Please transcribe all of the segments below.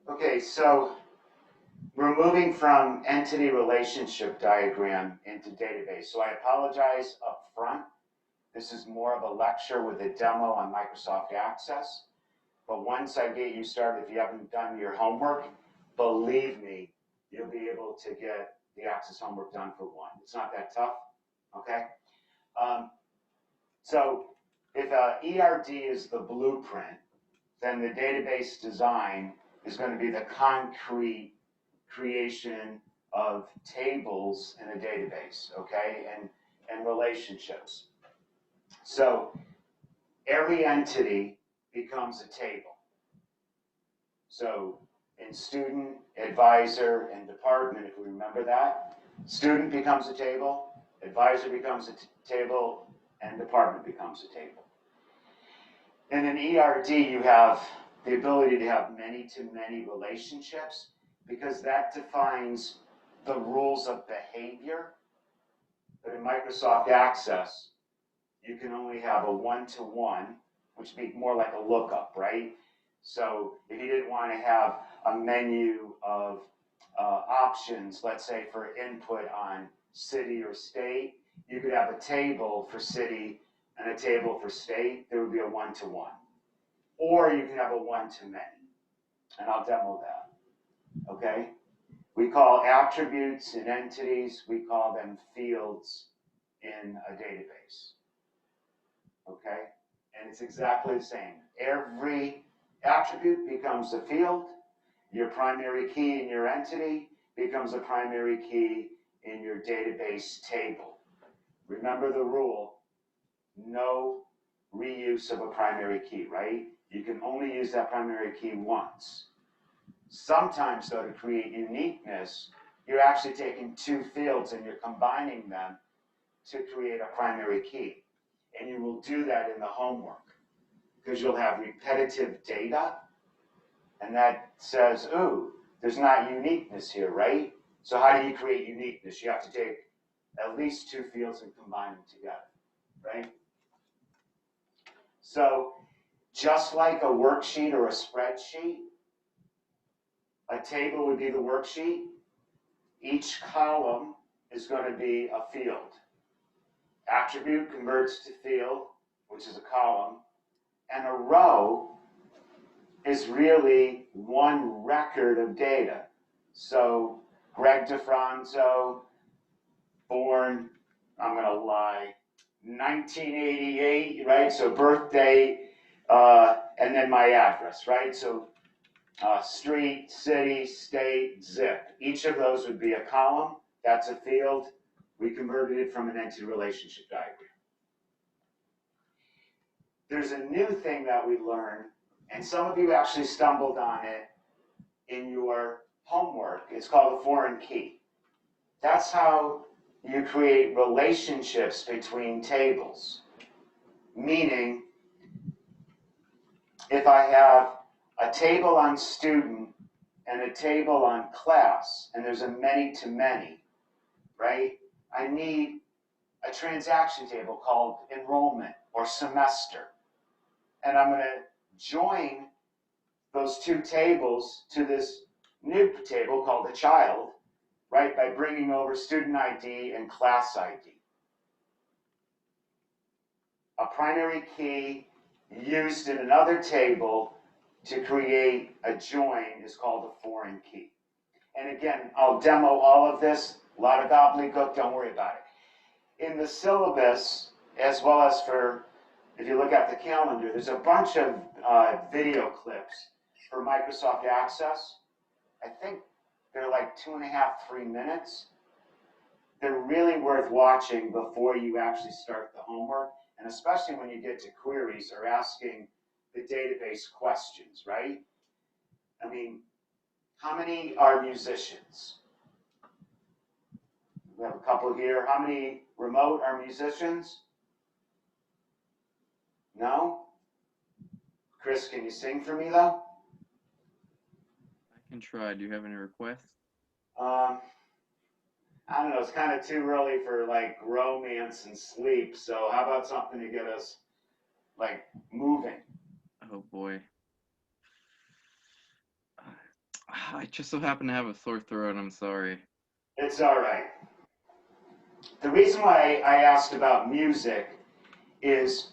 Okay, so we're moving from entity relationship diagram into database. So I apologize up front. This is more of a lecture with a demo on Microsoft Access. But once I get you started, if you haven't done your homework, believe me, you'll be able to get the Access homework done for one. It's not that tough, okay? So if ERD is the blueprint, then the database design is going to be the concrete creation of tables in a database, okay, and relationships. So every entity becomes a table. So in student, advisor, and department, if we remember that, student becomes a table, advisor becomes a table, and department becomes a table. And in ERD, you have the ability to have many-to-many relationships because that defines the rules of behavior. But in Microsoft Access, you can only have a one-to-one, which would be more like a lookup, right? So if you didn't want to have a menu of options, let's say for input on city or state, you could have a table for city and a table for state. There would be a one-to-one. Or you can have a one-to-many. And I'll demo that, okay? We call attributes and entities, we call them fields in a database, okay? And it's exactly the same. Every attribute becomes a field. Your primary key in your entity becomes a primary key in your database table. Remember the rule, no reuse of a primary key, right? You can only use that primary key once. Sometimes, though, to create uniqueness, you're actually taking two fields and you're combining them to create a primary key. And you will do that in the homework because you'll have repetitive data and that says, ooh, there's not uniqueness here, right? So how do you create uniqueness? You have to take at least two fields and combine them together, right? So just like a worksheet or a spreadsheet, a table would be the worksheet. Each column is going to be a field. Attribute converts to field, which is a column, and a row is really one record of data. So Greg DeFronzo, born, I'm going to lie, 1988, right? So birthday, and then my address, right? So street, city, state, zip. Each of those would be a column. That's a field. We converted it from an entity relationship diagram. There's a new thing that we learned, and some of you actually stumbled on it in your homework. It's called a foreign key. That's how you create relationships between tables. Meaning, if I have a table on student and a table on class, and there's a many-to-many, right? I need a transaction table called enrollment or semester. And I'm going to join those two tables to this new table called a child, right, by bringing over student ID and class ID. A primary key used in another table to create a join is called a foreign key. And again, I'll demo all of this. A lot of gobbledygook, don't worry about it. In the syllabus, as well as for, if you look at the calendar, there's a bunch of video clips for Microsoft Access. I think they're like 2.5, 3 minutes. They're really worth watching before you actually start the homework, and especially when you get to queries or asking the database questions, right? I mean, how many are musicians? We have a couple here. How many remote are musicians? No? Chris, can you sing for me, though? I can try. Do you have any requests? I don't know. It's kind of too early for, like, romance and sleep, so how about something to get us, like, moving? Oh boy. I just so happen to have a sore throat. I'm sorry. It's all right. The reason why I asked about music is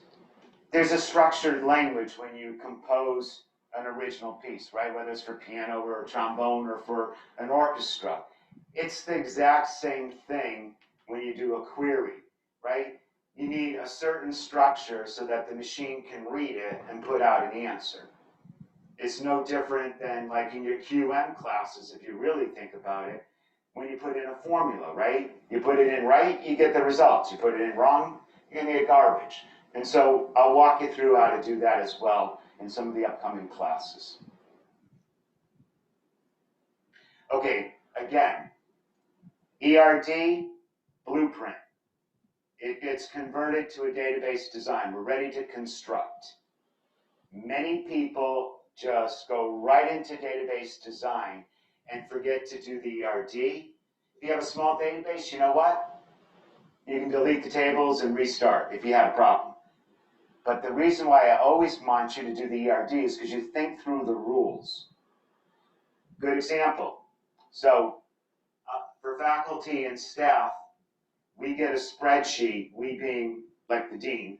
there's a structured language when you compose an original piece, right? Whether it's for piano or trombone or for an orchestra. It's the exact same thing when you do a query, right? You need a certain structure so that the machine can read it and put out an answer. It's no different than like in your QM classes, if you really think about it, when you put in a formula, right? You put it in right, you get the results. You put it in wrong, you're gonna get garbage. And so I'll walk you through how to do that as well in some of the upcoming classes. Okay, again, ERD, blueprint. It gets converted to a database design. We're ready to construct. Many people just go right into database design and forget to do the ERD. If you have a small database, you know what? You can delete the tables and restart if you had a problem. But the reason why I always want you to do the ERD is because you think through the rules. Good example. So for faculty and staff, we get a spreadsheet, we being like the dean,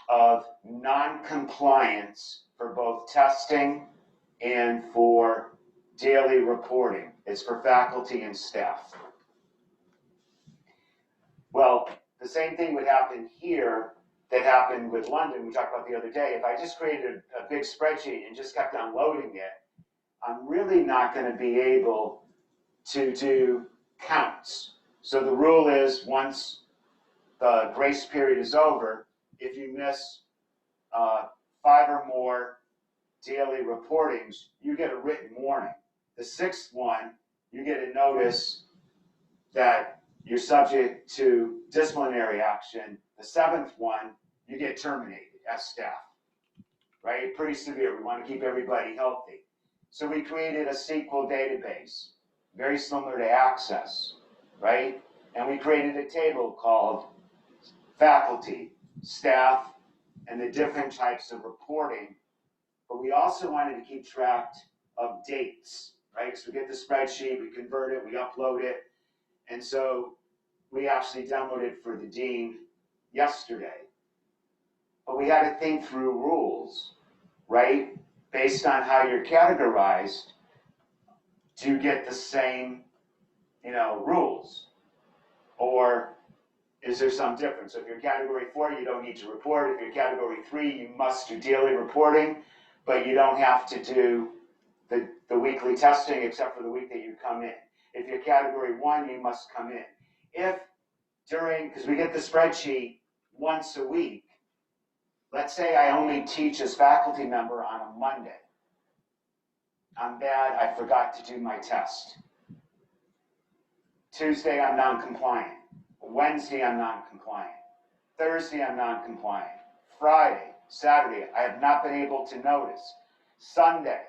of non-compliance for both testing and for daily reporting. It's for faculty and staff. Well, the same thing would happen here that happened with London we talked about the other day. If I just created a big spreadsheet and just kept on loading it, I'm really not going to be able to do counts. So the rule is once the grace period is over, if you miss 5 or more daily reportings, you get a written warning. The 6th one, you get a notice that you're subject to disciplinary action. The 7th one, you get terminated as staff, right? Pretty severe. We want to keep everybody healthy. So we created a SQL database, very similar to Access, right? And we created a table called faculty, staff, and the different types of reporting. But we also wanted to keep track of dates, right? Because we get the spreadsheet, we convert it, we upload it. And so we actually demoed it for the dean yesterday. But we had to think through rules, right? Based on how you're categorized, do you get the same, rules? Or is there some difference? So if you're category 4, you don't need to report. If you're category 3, you must do daily reporting, but you don't have to do the weekly testing except for the week that you come in. If you're category 1, you must come in. If because we get the spreadsheet once a week, let's say I only teach as faculty member on a Monday. I'm bad, I forgot to do my test. Tuesday, I'm non-compliant. Wednesday, I'm non-compliant. Thursday, I'm non-compliant. Friday, Saturday, I have not been able to notice. Sunday,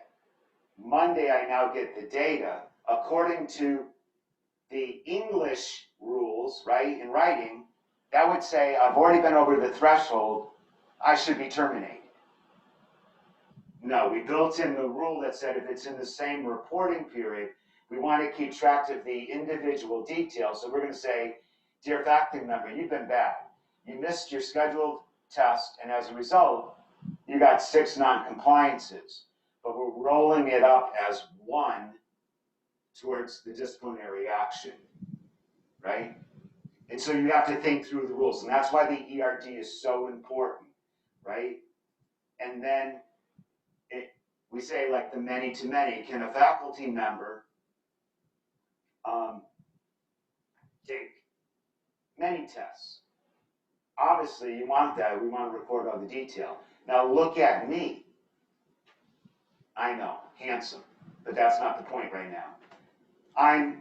Monday, I now get the data. According to the English rules, right, in writing, that would say I've already been over the threshold, I should be terminated. No, we built in the rule that said if it's in the same reporting period, we want to keep track of the individual details. So we're going to say, dear faculty member, you've been bad. You missed your scheduled test, and as a result, you got 6 non-compliances. But we're rolling it up as 1 towards the disciplinary action, right? And so you have to think through the rules, and that's why the ERD is so important, right? And then we say like the many-to-many, can a faculty member take many tests? Obviously, you want that. We want to record all the detail. Now look at me. I know, handsome, but that's not the point right now. I'm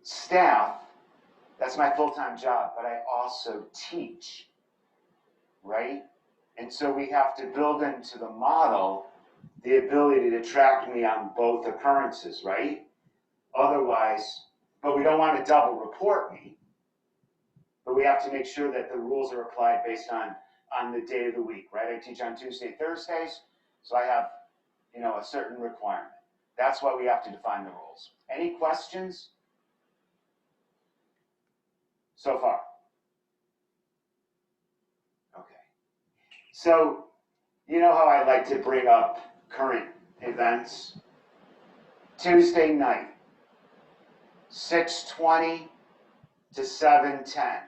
staff. That's my full-time job, but I also teach, right? And so we have to build into the model the ability to track me on both occurrences, right? Otherwise, but we don't want to double report me, but we have to make sure that the rules are applied based on the day of the week, right? I teach on Tuesday, Thursdays, so I have, a certain requirement. That's why we have to define the roles. Any questions so far? Okay. So, you know how I like to bring up current events? Tuesday night, 6:20 to 7:10.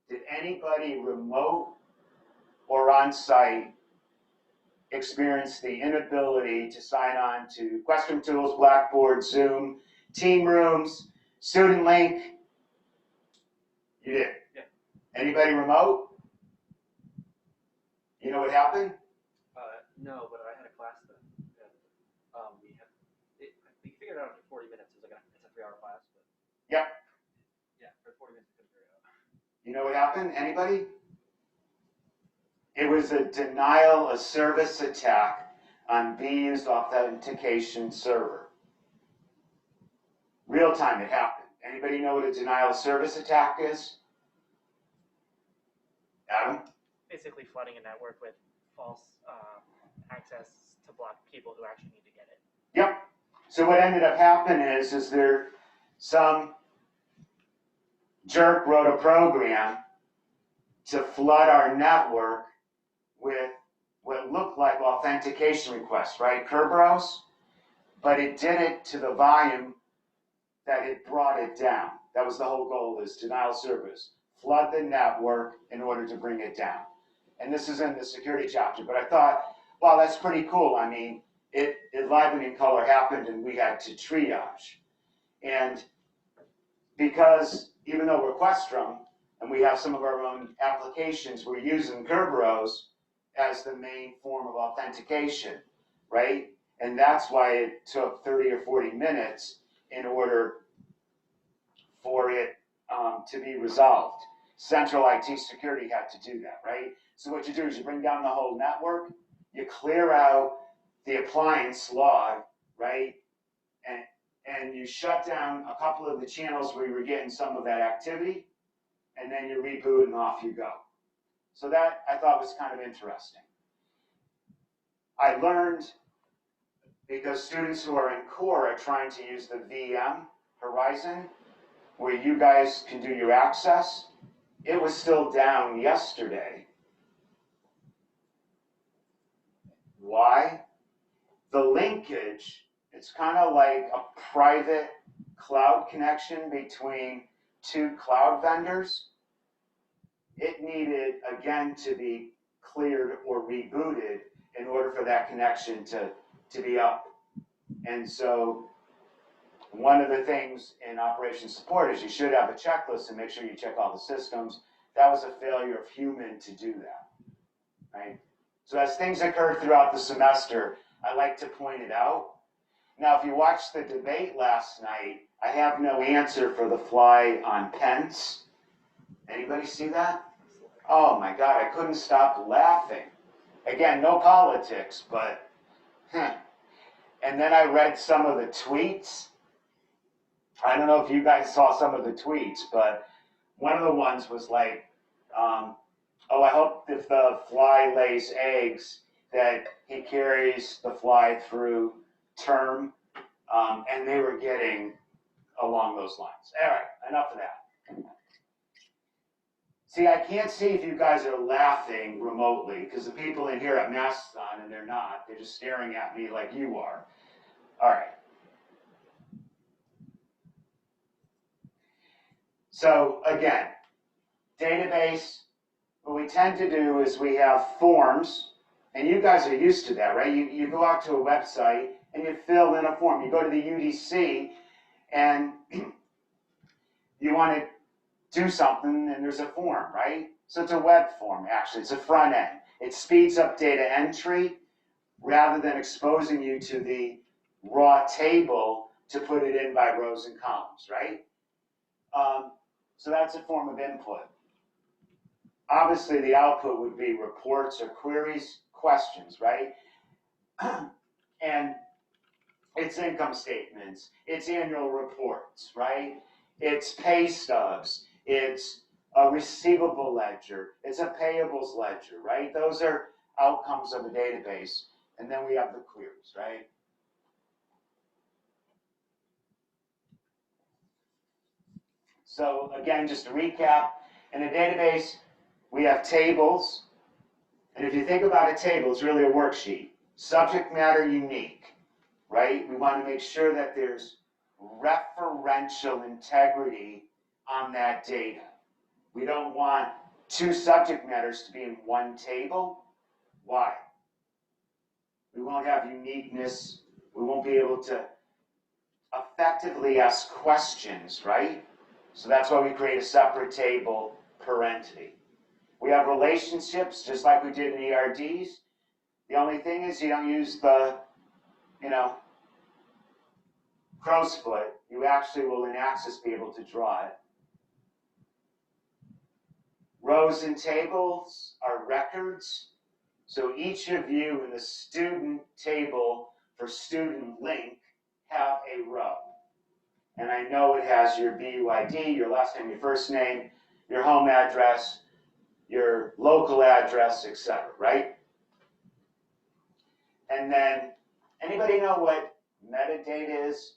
Did anybody remote or on-site experience the inability to sign on to Questrom Tools, Blackboard, Zoom, Team Rooms, Student Link? You did? Yeah. Anybody remote? You know what happened? No, but I had a class that we figured it out in 40 minutes. It's a 3-hour class, but Yep. yeah, for 40 minutes we couldn't figure it out. You know what happened? Anybody? It was a denial of service attack on BU's authentication server. Real time it happened. Anybody know what a denial of service attack is? Adam? Basically flooding a network with false access to block people who actually need to get it. Yep. So what ended up happening is there some jerk wrote a program to flood our network with what looked like authentication requests, right? Kerberos, but it did it to the volume that it brought it down. That was the whole goal, is denial of service. Flood the network in order to bring it down. And this is in the security chapter, but I thought, wow, that's pretty cool. I mean, it live and in color happened and we had to triage. And because even though we're Questrom and we have some of our own applications, we're using Kerberos as the main form of authentication, right? And that's why it took 30 or 40 minutes in order for it to be resolved. Central IT security had to do that, right? So what you do is you bring down the whole network, you clear out the appliance log, right? And you shut down a couple of the channels where you were getting some of that activity, and then you reboot and off you go. So that I thought was kind of interesting. I learned, because students who are in core are trying to use the VM Horizon, where you guys can do your access, it was still down yesterday. Why? The linkage, it's kind of like a private cloud connection between two cloud vendors. It needed, again, to be cleared or rebooted in order for that connection to be up. And so one of the things in operation support is you should have a checklist and make sure you check all the systems. That was a failure of human to do that, right? So as things occurred throughout the semester, I like to point it out. Now, if you watched the debate last night, I have no answer for the fly on Pence. Anybody see that? Oh my God, I couldn't stop laughing. Again, no politics, but, And then I read some of the tweets. I don't know if you guys saw some of the tweets, but one of the ones was like, oh, I hope if the fly lays eggs that he carries the fly through term, and they were getting along those lines. All right, enough of that. See, I can't see if you guys are laughing remotely, because the people in here have masks on and they're not. They're just staring at me like you are. All right. So again, database, what we tend to do is we have forms, and you guys are used to that, right? You go out to a website and you fill in a form. You go to the UDC and you want to do something and there's a form, right? So it's a web form, actually. It's a front end. It speeds up data entry rather than exposing you to the raw table to put it in by rows and columns, right? So that's a form of input. Obviously, the output would be reports or queries, questions, right? And it's income statements, it's annual reports, right? It's pay stubs, it's a receivable ledger, it's a payables ledger, right? Those are outcomes of a database. And then we have the queries, right? So again, just to recap, in a database, we have tables. And if you think about a table, it's really a worksheet. Subject matter unique, right? We want to make sure that there's referential integrity on that data. We don't want two subject matters to be in one table. Why? We won't have uniqueness. We won't be able to effectively ask questions, right? So that's why we create a separate table per entity. We have relationships, just like we did in ERDs. The only thing is you don't use the, crow's foot. You actually will in Access be able to draw it. Rows and tables are records. So each of you in the student table for student link have a row. And I know it has your BUID, your last name, your first name, your home address, your local address, etc., right? And then, anybody know what metadata is?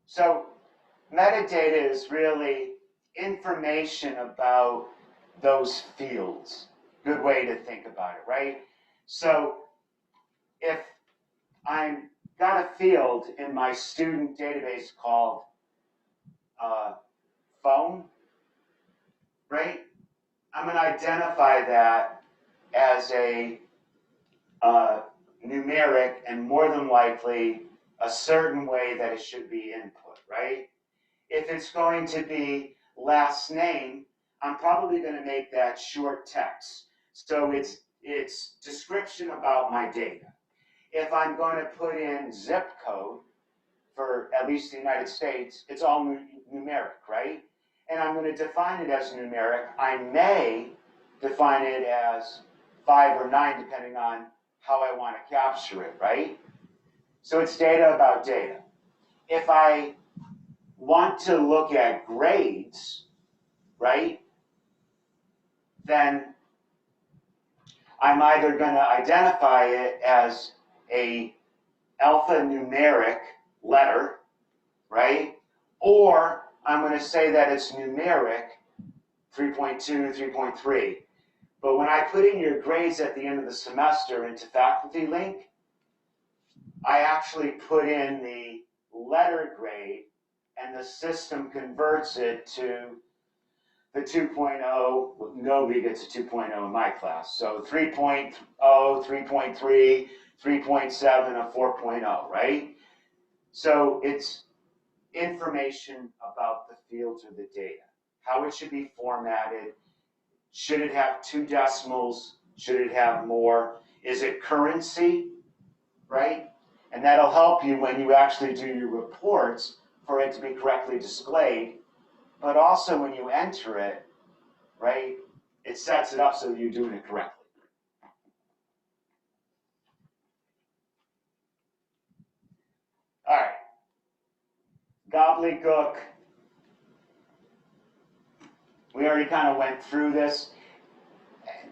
So, metadata is really information about those fields. Good way to think about it, right? So, if I've got a field in my student database called phone, right? I'm going to identify that as a numeric and more than likely a certain way that it should be input, right? If it's going to be last name, I'm probably going to make that short text. So it's description about my data. If I'm going to put in zip code for at least the United States, it's all numeric, right? And I'm going to define it as numeric. I may define it as 5 or 9, depending on how I want to capture it, right? So it's data about data. If I want to look at grades, right, then I'm either going to identify it as a alphanumeric letter, right? Or I'm going to say that it's numeric 3.2, 3.3. But when I put in your grades at the end of the semester into Faculty Link, I actually put in the letter grade and the system converts it to the 2.0. Well, nobody gets a 2.0 in my class. So 3.0, 3.3, 3.7, a 4.0, right? So it's information about the fields or the data, how it should be formatted. Should it have 2 decimals? Should it have more? Is it currency, right? And that'll help you when you actually do your reports for it to be correctly displayed. But also when you enter it, right, it sets it up so that you're doing it correctly. All right. Gobbledygook. We already kind of went through this.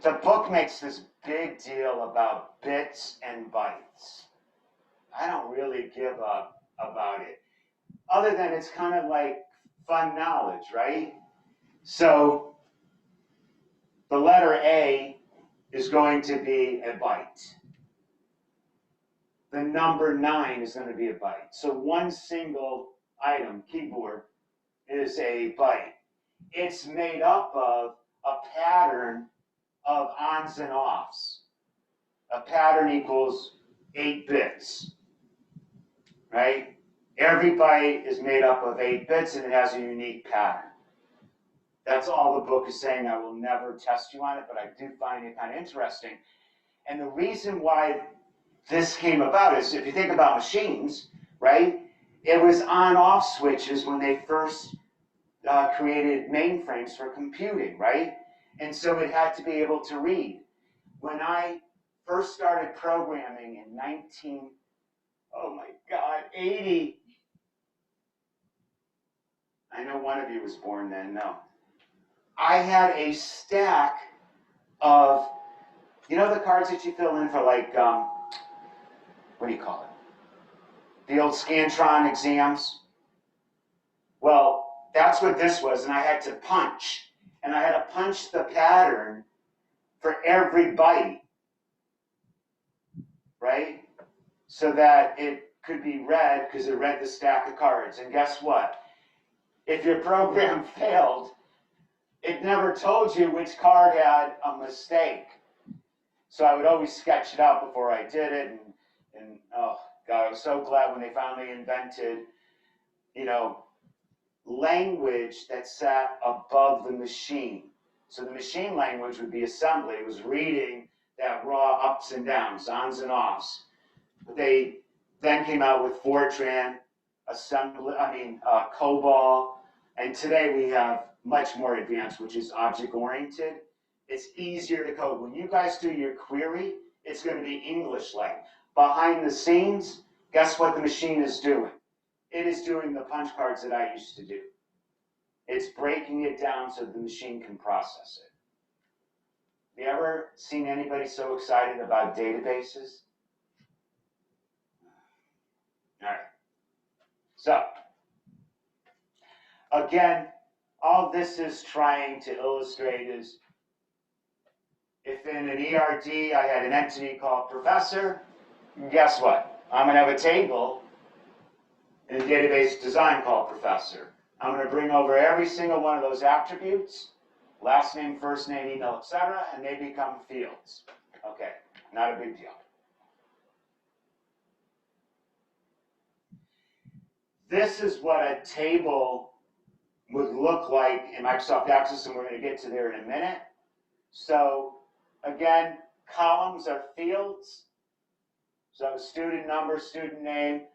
The book makes this big deal about bits and bytes. I don't really give up about it, other than it's kind of like fun knowledge, right? So the letter A is going to be a byte. The number 9 is going to be a byte. So one single item, keyboard, is a byte. It's made up of a pattern of ons and offs. A pattern equals 8 bits, right? Every byte is made up of 8 bits and it has a unique pattern. That's all the book is saying. I will never test you on it, but I do find it kind of interesting. And the reason why this came about is if you think about machines, right? It was on-off switches when they first created mainframes for computing, right? And so it had to be able to read. When I first started programming in 80. I know one of you was born then, no. I had a stack of, the cards that you fill in for like, what do you call it? the old Scantron exams. Well, that's what this was, and I had to punch. And I had to punch the pattern for every byte, right? So that it could be read, because it read the stack of cards. And guess what? If your program failed, it never told you which card had a mistake. So I would always sketch it out before I did it, and oh God, I was so glad when they finally invented, language that sat above the machine. So the machine language would be assembly. It was reading that raw ups and downs, ons and offs. But they then came out with Fortran, COBOL, and today we have much more advanced, which is object-oriented. It's easier to code. When you guys do your query, it's going to be English-like. Behind the scenes, guess what the machine is doing? It is doing the punch cards that I used to do. It's breaking it down so the machine can process it. Have you ever seen anybody so excited about databases? All right. So, again, all this is trying to illustrate is, if in an ERD I had an entity called professor, guess what? I'm going to have a table in database design called professor. I'm going to bring over every single one of those attributes, last name, first name, email, etc., and they become fields. Okay, not a big deal. This is what a table would look like in Microsoft Access, and we're going to get to there in a minute. So again, columns are fields. So student number, student name,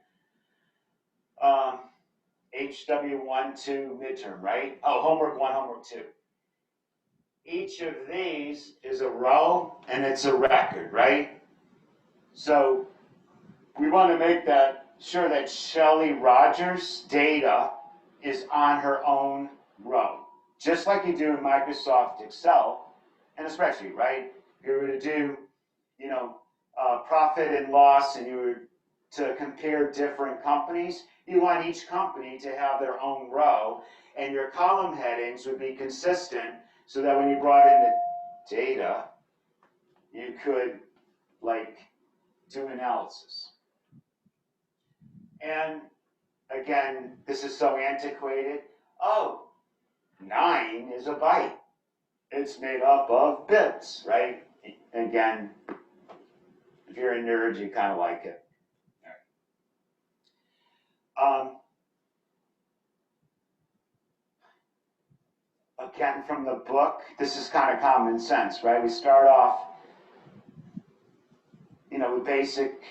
HW1, 2, midterm, right? Oh, homework 1, homework 2. Each of these is a row, and it's a record, right? So we want to make sure that Shelley Rogers' data is on her own row, just like you do in Microsoft Excel and a spreadsheet, right? If you were to do, profit and loss, and you were to compare different companies, you want each company to have their own row, and your column headings would be consistent so that when you brought in the data, you could, do analysis. And again, this is so antiquated. Oh, 9 is a byte. It's made up of bits, right? Again, if you're a nerd, you kind of like it. Again, from the book, this is kind of common sense, right? We start off, with basic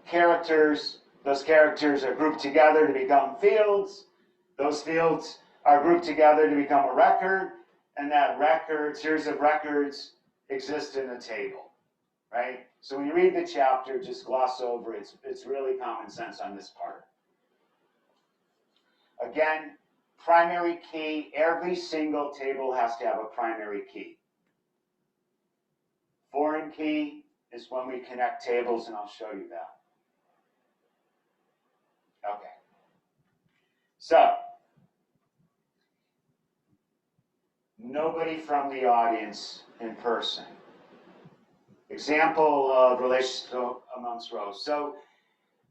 characters. Those characters are grouped together to become fields. Those fields are grouped together to become a record, and that series of records exist in a table, right? So when you read the chapter, just gloss over it. It's really common sense on this part. Again, primary key, every single table has to have a primary key. Foreign key is when we connect tables, and I'll show you that. Okay. So, nobody from the audience in person. Example of relationship amongst rows. So,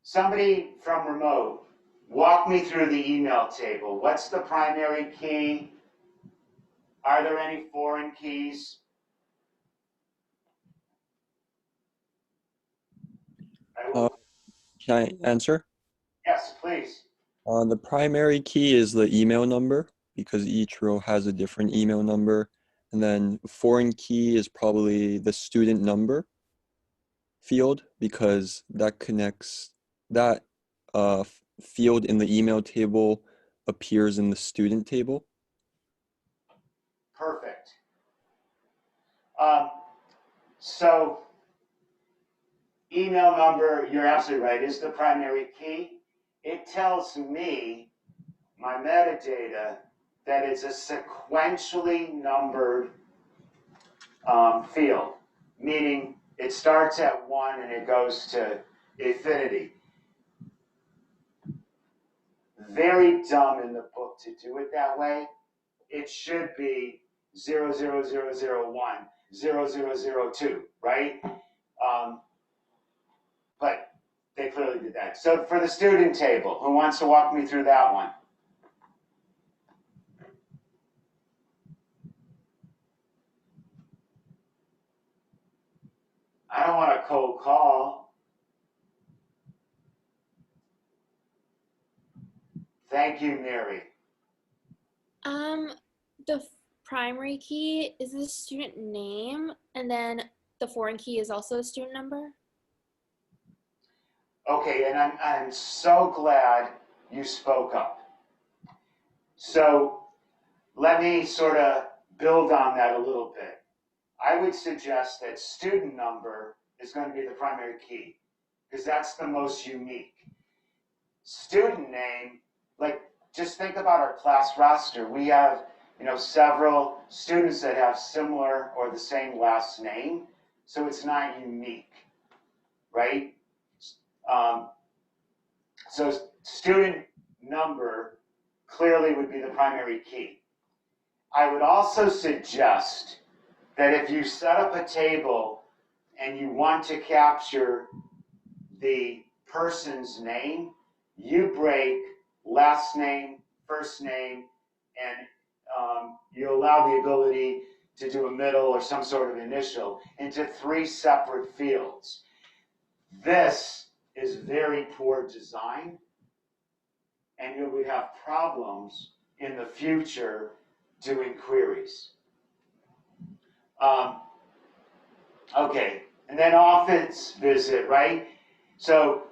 somebody from remote, walk me through the email table. What's the primary key? Are there any foreign keys? Can I answer? Yes, please. The primary key is the email number, because each row has a different email number. And then foreign key is probably the student number field, because that connects, that field in the email table appears in the student table. Perfect. So, email number, you're absolutely right, is the primary key. It tells me, my metadata, that it's a sequentially numbered field, meaning it starts at 1 and it goes to infinity. very dumb in the book to do it that way. It should be 00001, 0002, right? But they clearly did that. So for the student table, who wants to walk me through that one? I don't want a cold call. Thank you, Mary. The primary key is the student name, and then the foreign key is also a student number. Okay, and I'm so glad you spoke up. So let me sort of build on that a little bit. I would suggest that student number is going to be the primary key because that's the most unique. Student name, like just think about our class roster. We have, several students that have similar or the same last name, so it's not unique, right? So student number clearly would be the primary key. I would also suggest that if you set up a table and you want to capture the person's name, you break last name, first name, and you allow the ability to do a middle or some sort of initial into 3 separate fields. This is very poor design, and you would have problems in the future doing queries. Okay, and then office visit, right? So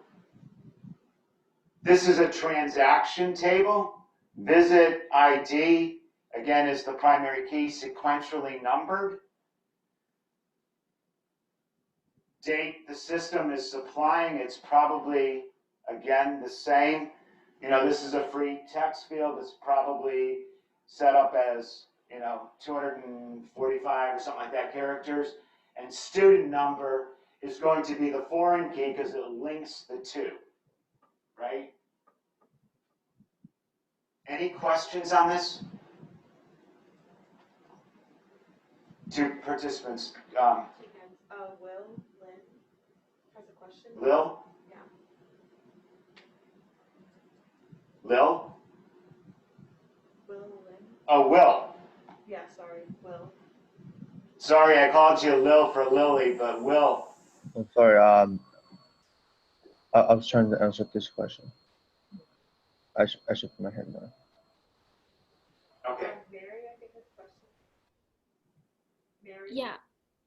this is a transaction table. Visit ID, again, is the primary key, sequentially numbered. Date the system is supplying, it's probably, again, the same. This is a free text field. It's probably set up as, 245 or something like that characters. And student number is going to be the foreign key because it links the two, right? Any questions on this? Two participants. Will, Lynn has a question. Lil? Yeah. Lil? Will, Lynn. Oh, Will. Yeah, sorry, Will. Sorry, I called you Lil for Lily, but Will. I'm sorry. I was trying to answer this question. I should put my hand down. Okay. Mary, I think has a question. Mary. Yeah,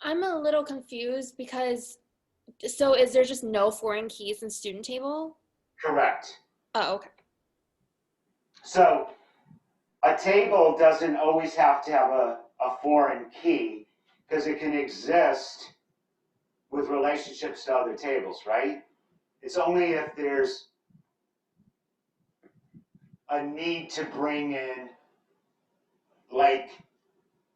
I'm a little confused because, so is there just no foreign keys in student table? Correct. Oh, okay. So a table doesn't always have to have a foreign key because it can exist with relationships to other tables, right? It's only if there's a need to bring in, like,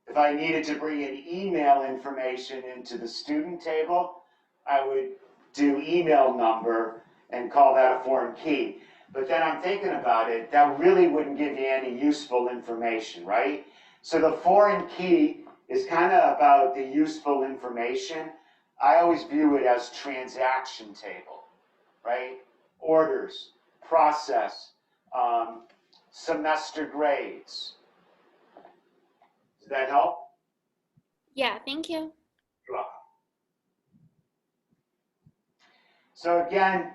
if I needed to bring in email information into the student table, I would do email number and call that a foreign key. But then I'm thinking about it, that really wouldn't give you any useful information, right? So the foreign key is kind of about the useful information. I always view it as transaction table, right? Orders, process, semester grades. Does that help? Yeah, thank you. You're welcome. So again,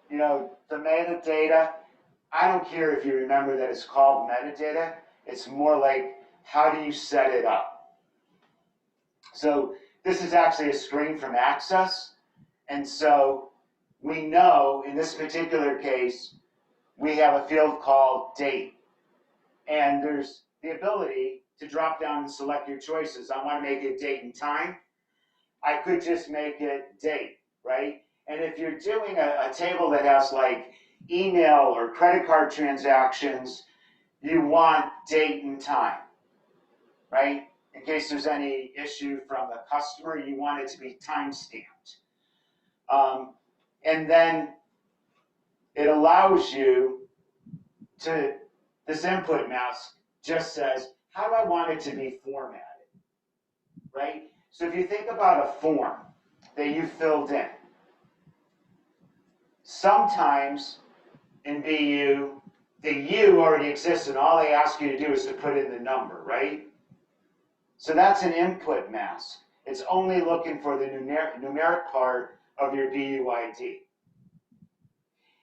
the metadata, I don't care if you remember that it's called metadata. It's more like, how do you set it up? So this is actually a screen from Access. And so we know in this particular case, we have a field called date. And there's the ability to drop down and select your choices. I want to make it date and time. I could just make it date, right? And if you're doing a table that has like email or credit card transactions, you want date and time, right? In case there's any issue from the customer, you want it to be time-stamped. And then it allows you this input mask just says, how do I want it to be formatted, right? So if you think about a form that you filled in, sometimes in BU, the U already exists and all they ask you to do is to put in the number, right? So that's an input mask. It's only looking for the numeric part of your BUID.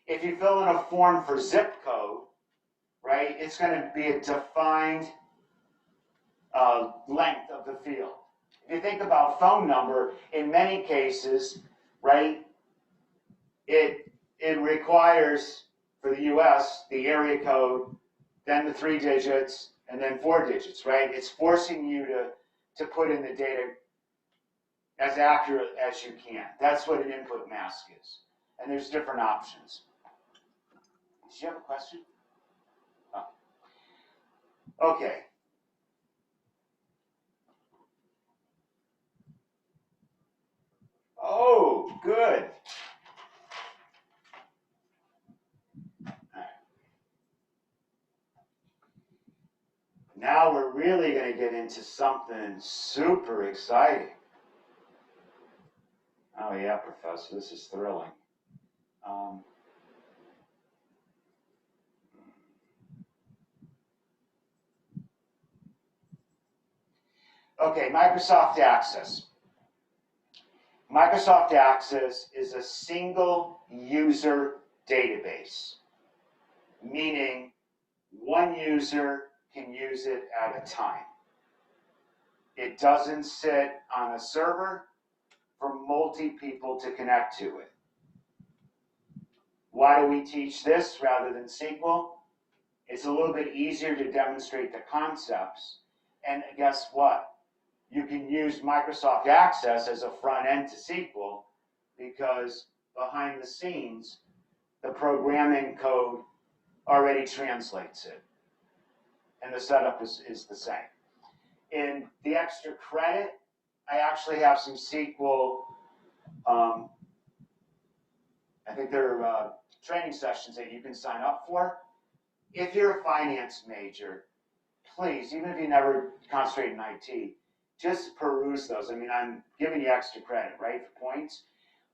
If you fill in a form for zip code, right, it's going to be a defined length of the field. If you think about phone number, in many cases, right, it requires, for the US, the area code, then the 3 digits, and then 4 digits, right? It's forcing you to put in the data as accurate as you can. That's what an input mask is. And there's different options. Did you have a question? Oh. Okay. Oh, good. Now we're really going to get into something super exciting. Oh yeah, Professor, this is thrilling. Okay, Microsoft Access. Microsoft Access is a single user database, meaning one user can use it at a time. It doesn't sit on a server for multi-people to connect to it. Why do we teach this rather than SQL? It's a little bit easier to demonstrate the concepts, and guess what? You can use Microsoft Access as a front end to SQL because behind the scenes, the programming code already translates it. And the setup is the same. In the extra credit, I actually have some SQL, I think they're training sessions that you can sign up for. If you're a finance major, please, even if you never concentrate in IT, just peruse those. I mean, I'm giving you extra credit, right, for points.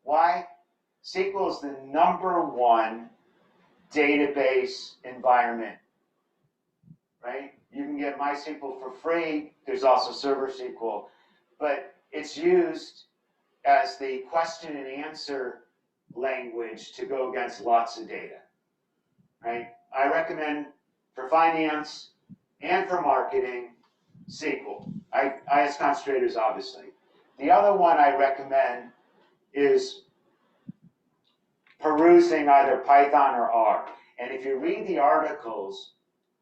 Why? SQL is the #1 database environment, right? You can get MySQL for free. There's also Server SQL, but it's used as the question and answer language to go against lots of data, right? I recommend for finance and for marketing, SQL. IS concentrators, obviously. The other one I recommend is perusing either Python or R. And if you read the articles,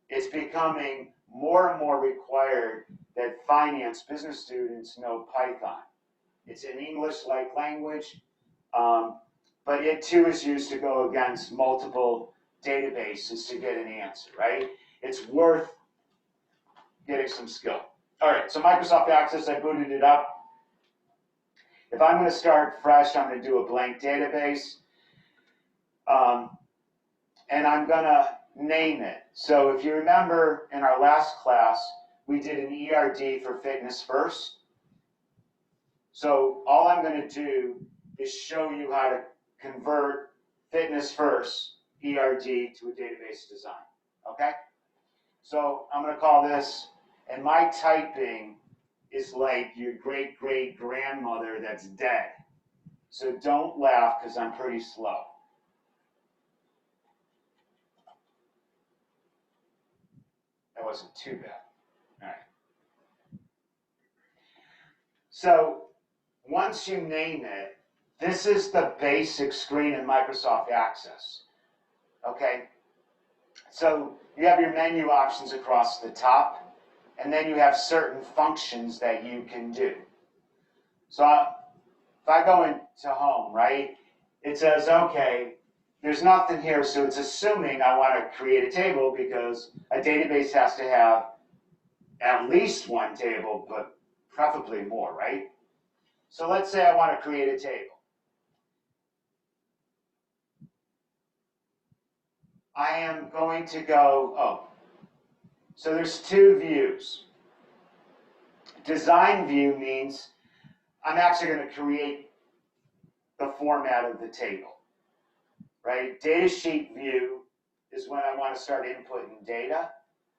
it's becoming more and more required that finance business students know Python. It's an English-like language, but it too is used to go against multiple databases to get an answer, right? It's worth getting some skill. All right, so Microsoft Access, I booted it up. If I'm going to start fresh, I'm going to do a blank database. And I'm going to name it. So if you remember in our last class, we did an ERD for Fitness First. So all I'm going to do is show you how to convert Fitness First ERD to a database design. Okay? So I'm going to call this, and my typing is like your great-great-grandmother that's dead. So don't laugh because I'm pretty slow. That wasn't too bad. All right. So once you name it, this is the basic screen in Microsoft Access. Okay? So you have your menu options across the top, and then you have certain functions that you can do. So if I go into home, right, it says, okay, there's nothing here, so it's assuming I want to create a table because a database has to have at least one table, but preferably more, right? So let's say I want to create a table. I am going to go, so there's two views. Design view means I'm actually going to create the format of the table, right? Data sheet view is when I want to start inputting data.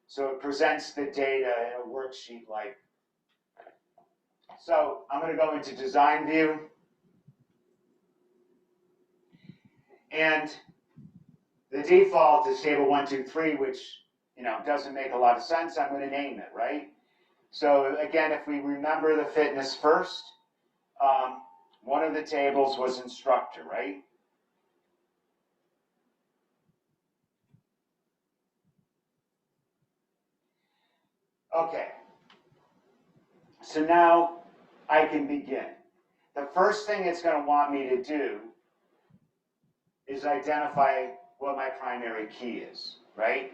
So it presents the data in a worksheet like. So I'm going to go into design view. And the default is table 1, 2, 3, which doesn't make a lot of sense. I'm going to name it, right? So again, if we remember the fitness first, one of the tables was instructor, right? Okay. So now I can begin. The first thing it's going to want me to do is identify what my primary key is, right?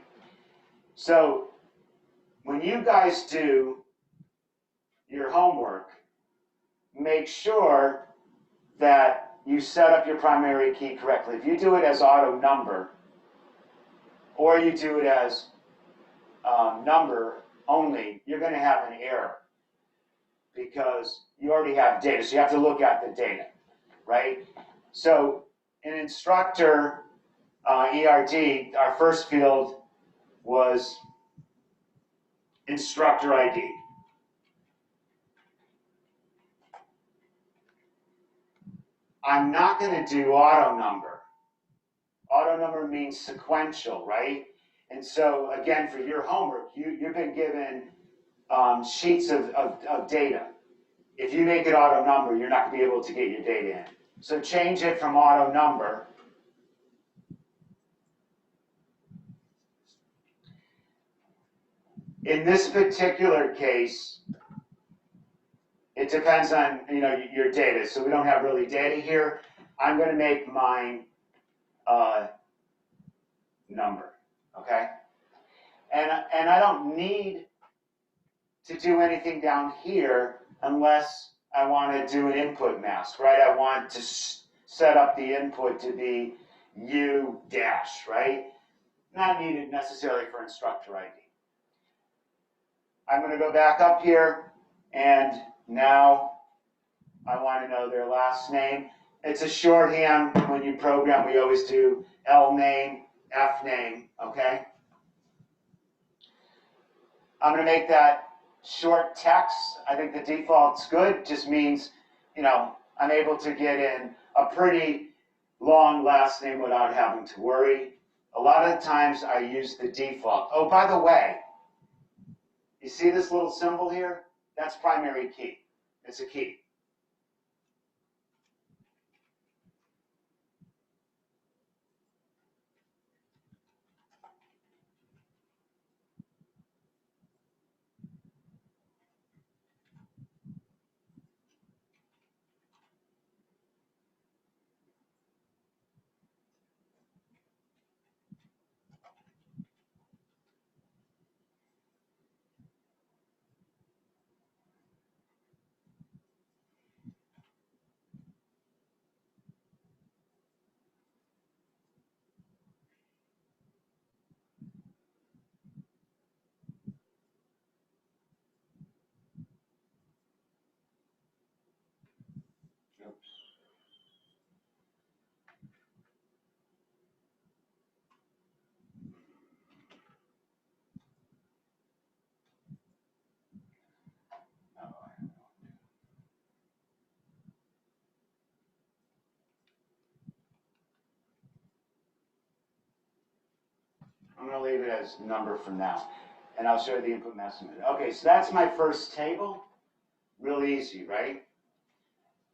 So when you guys do your homework, make sure that you set up your primary key correctly. If you do it as auto number, or you do it as number only, you're going to have an error because you already have data. So you have to look at the data, right? So in instructor ERD, our first field was instructor ID. I'm not going to do auto number. Auto number means sequential, right? And so again, for your homework, you've been given sheets of data. If you make it auto number, you're not going to be able to get your data in. So change it from auto number. In this particular case, it depends on your data. So we don't have really data here. I'm going to make mine number, okay? And I don't need to do anything down here unless I want to do an input mask, right? I want to set up the input to be U dash, right? Not needed necessarily for instructor ID. I'm going to go back up here, and now I want to know their last name. It's a shorthand. When you program, we always do L name, F name, okay? I'm going to make that short text. I think the default's good. Just means, I'm able to get in a pretty long last name without having to worry. A lot of times I use the default. Oh, by the way, you see this little symbol here? That's primary key. It's a key. I'm going to leave it as number for now, and I'll show you the input mask in a minute. Okay, so that's my first table. Real easy, right?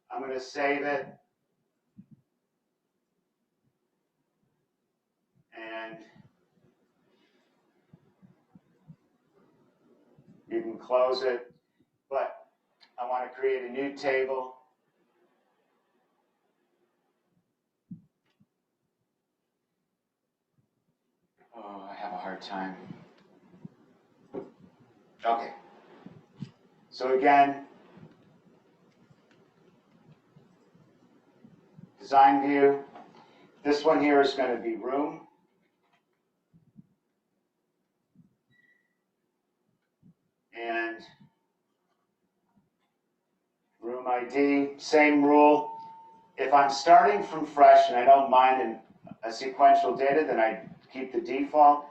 I'm going to save it. And you can close it, but I want to create a new table. Oh, I have a hard time. Okay. So again, design view. This one here is going to be room. room ID, same rule. If I'm starting from fresh and I don't mind a sequential data, then I keep the default.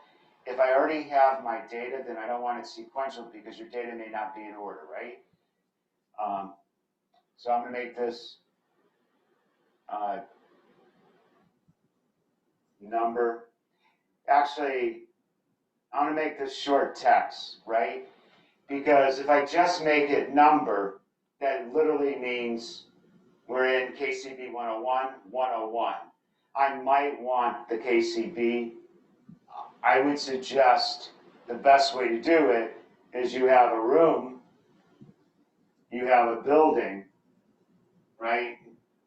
If I already have my data, then I don't want it sequential because your data may not be in order, right? So I'm going to make this number. Actually, I'm going to make this short text, right? Because if I just make it number, that literally means we're in KCB 101, 101. I might want the KCB. I would suggest the best way to do it is you have a room, you have a building, right?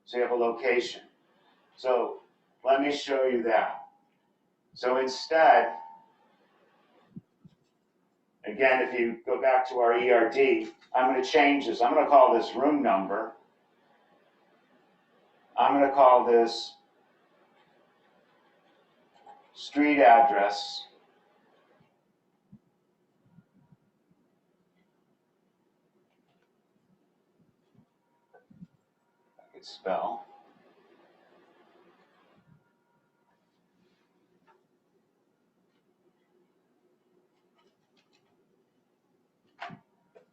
So you have a location. So let me show you that. So instead, again, if you go back to our ERD, I'm going to change this. I'm going to call this room number. I'm going to call this street address. I could spell.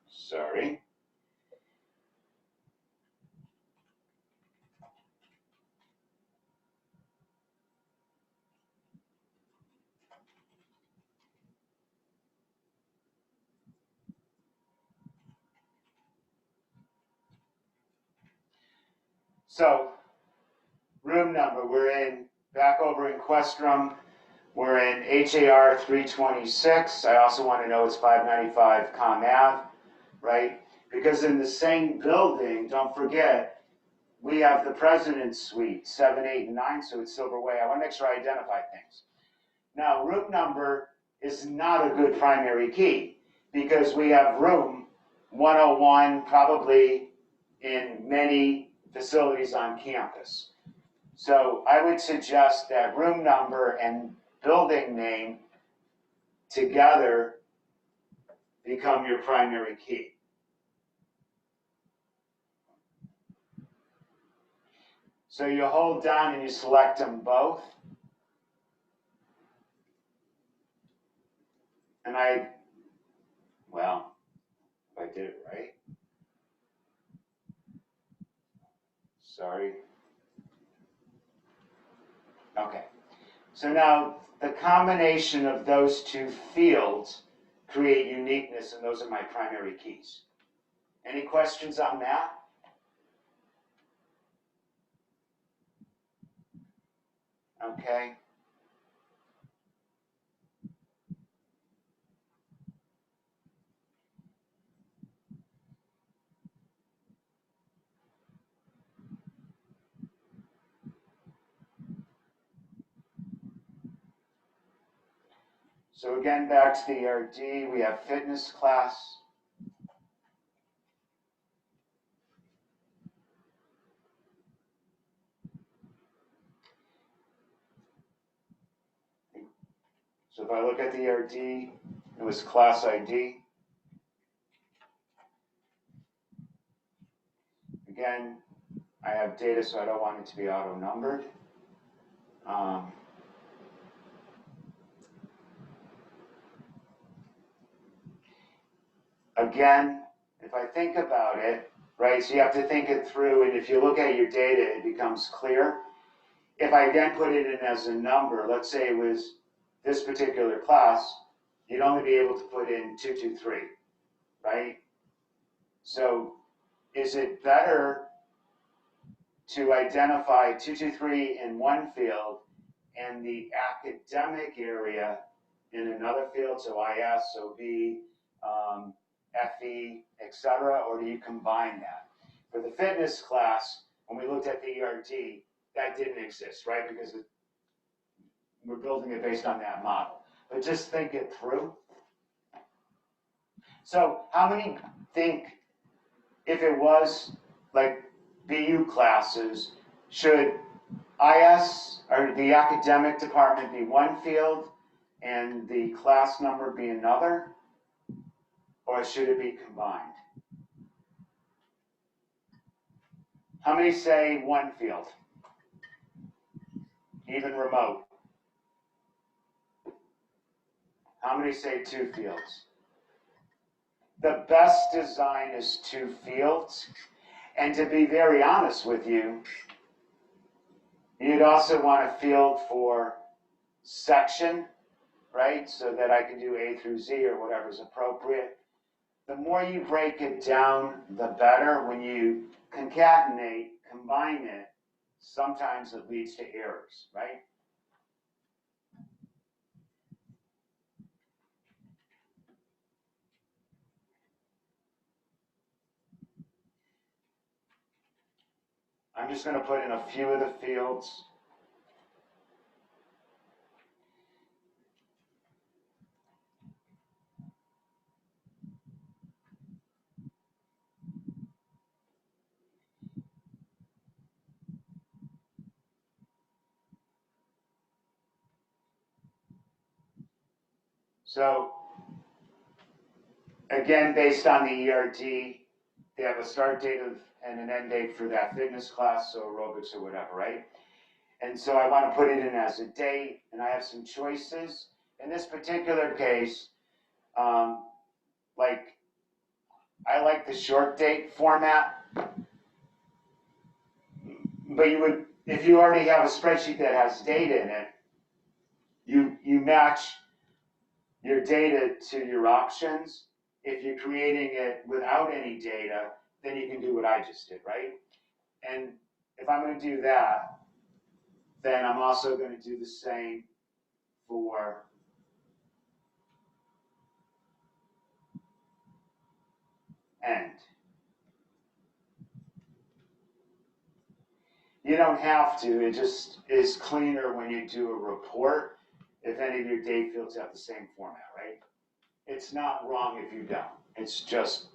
Sorry. So, room number, we're in, back over in Questrom, we're in HAR 326. I also want to know it's 595 Com Ave, right? Because in the same building, don't forget, we have the President's Suite, 7, 8, and 9, so it's Silver Way. I want to make sure I identify things. Now, room number is not a good primary key because we have room 101 probably in many facilities on campus. So I would suggest that room number and building name together become your primary key. So you hold down and you select them both. And well, if I did it right. Sorry. Okay. So now the combination of those two fields create uniqueness, and those are my primary keys. Any questions on that? Okay. So again, back to the ERD, we have fitness class. So if I look at the ERD, it was class ID. Again, I have data, so I don't want it to be auto-numbered. Again, if I think about it, right, so you have to think it through, and if you look at your data, it becomes clear. If I then put it in as a number, let's say it was this particular class, you'd only be able to put in 223, right? So is it better to identify 223 in one field and the academic area in another field, so IS, OB, FE, etc., or do you combine that? For the fitness class, when we looked at the ERD, that didn't exist, right? Because we're building it based on that model. But just think it through. So how many think if it was like BU classes, should IS or the academic department be one field and the class number be another? or should it be combined? How many say one field? Even remote. How many say two fields? The best design is two fields. And to be very honest with you, you'd also want a field for section, right? So that I can do A through Z or whatever's appropriate. The more you break it down, the better. When you concatenate, combine it, sometimes it leads to errors, right? I'm just going to put in a few of the fields. So, again, based on the ERD, they have a start date and an end date for that fitness class, so aerobics or whatever, right? And so I want to put it in as a date, and I have some choices. In this particular case, I like the short date format, but you would, if you already have a spreadsheet that has data in it, you match your data to your options. If you're creating it without any data, then you can do what I just did, right? And if I'm going to do that, then I'm also going to do the same for end. You don't have to, it just is cleaner when you do a report if any of your date fields have the same format, right? It's not wrong if you don't, it's just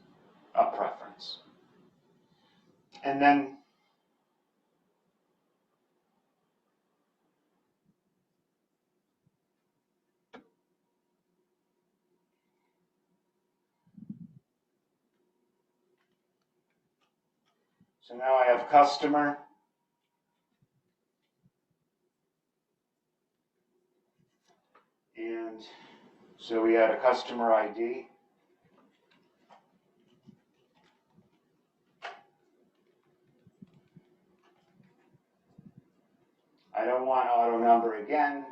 a preference. And then so now I have customer. And so we had a customer ID. I don't want auto number again,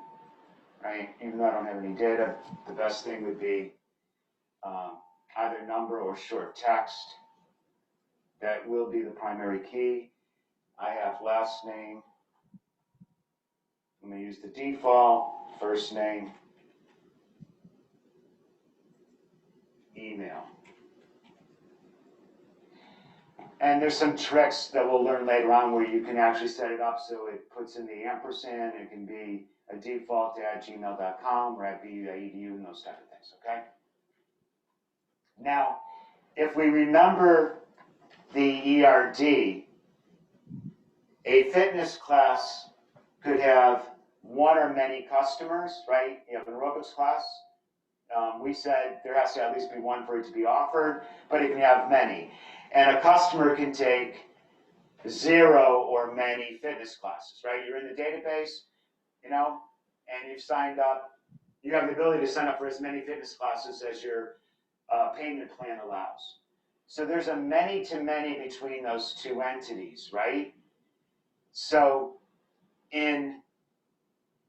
right? Even though I don't have any data, the best thing would be either number or short text. That will be the primary key. I have last name. I'm going to use the default, first name, email. And there's some tricks that we'll learn later on where you can actually set it up so it puts in the ampersand. It can be a default at gmail.com or at bu.edu and those type of things, okay? Now, if we remember the ERD, a fitness class could have one or many customers, right? You have an aerobics class. We said there has to at least be one for it to be offered, but it can have many. And a customer can take 0 or many fitness classes, right? You're in the database, and you've signed up. You have the ability to sign up for as many fitness classes as your payment plan allows. So there's a many-to-many between those two entities, right? So in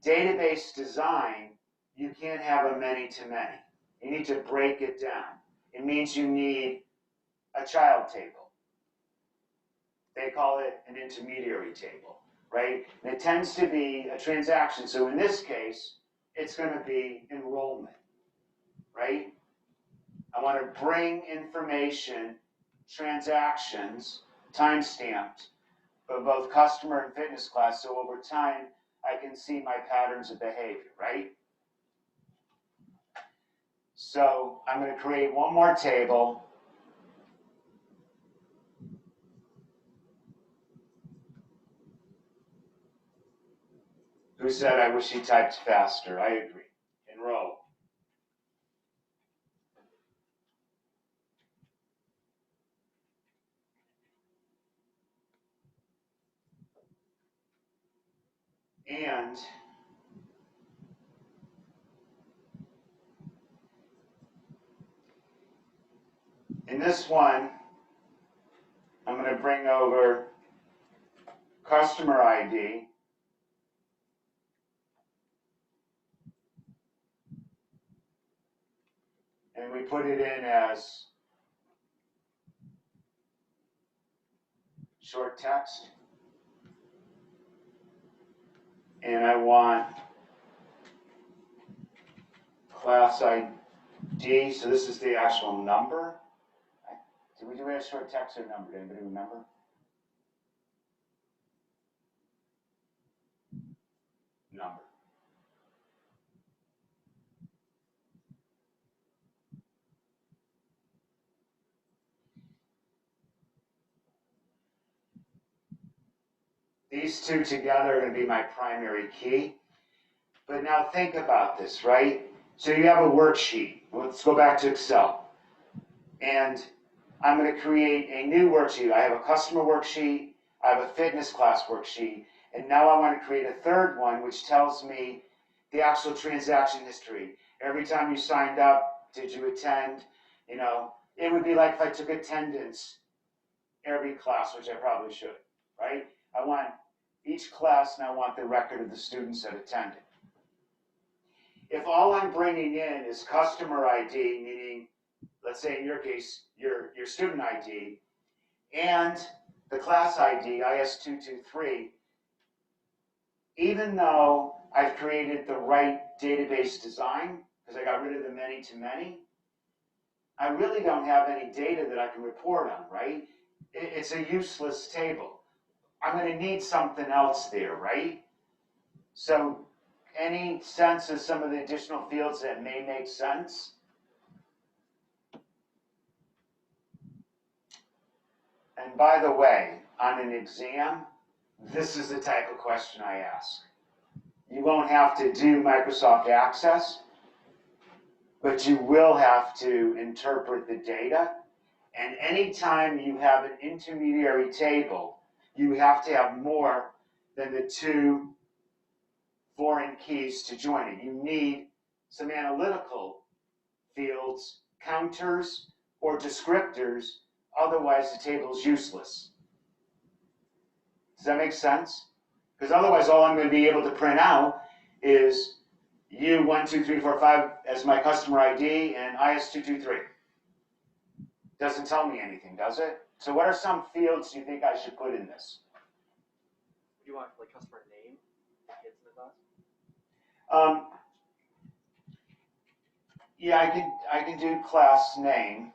database design, you can't have a many-to-many. You need to break it down. It means you need a child table. They call it an intermediary table, right? And it tends to be a transaction. So in this case, it's going to be enrollment, right? I want to bring information, transactions, time-stamped, of both customer and fitness class, so over time, I can see my patterns of behavior, right? So I'm going to create one more table. Who said I wish he typed faster? I agree. Enroll. And in this one, I'm going to bring over customer ID. And we put it in as short text. And I want class ID, so this is the actual number. Did we do it as short text or number? Anybody remember? Number. These two together are going to be my primary key. But now think about this, right? So you have a worksheet. Let's go back to Excel. And I'm going to create a new worksheet. I have a customer worksheet. I have a fitness class worksheet. And now I want to create a third one, which tells me the actual transaction history. Every time you signed up, did you attend? You know, it would be like if I took attendance every class, which I probably should, right? I want each class, and I want the record of the students that attended. If all I'm bringing in is customer ID, meaning, let's say in your case, your student ID, and the class ID, IS223, even though I've created the right database design, because I got rid of the many-to-many, I really don't have any data that I can report on, right? It's a useless table. I'm going to need something else there, right? So any sense of some of the additional fields that may make sense? And by the way, on an exam, this is the type of question I ask. You won't have to do Microsoft Access, but you will have to interpret the data. And anytime you have an intermediary table, you have to have more than the 2 foreign keys to join it. You need some analytical fields, counters, or descriptors, otherwise the table is useless. Does that make sense? Because otherwise all I'm going to be able to print out is U12345 as my customer ID and IS223. Doesn't tell me anything, does it? So what are some fields you think I should put in this? Do you want like customer name? Kids in the class? Yeah, I can do class name.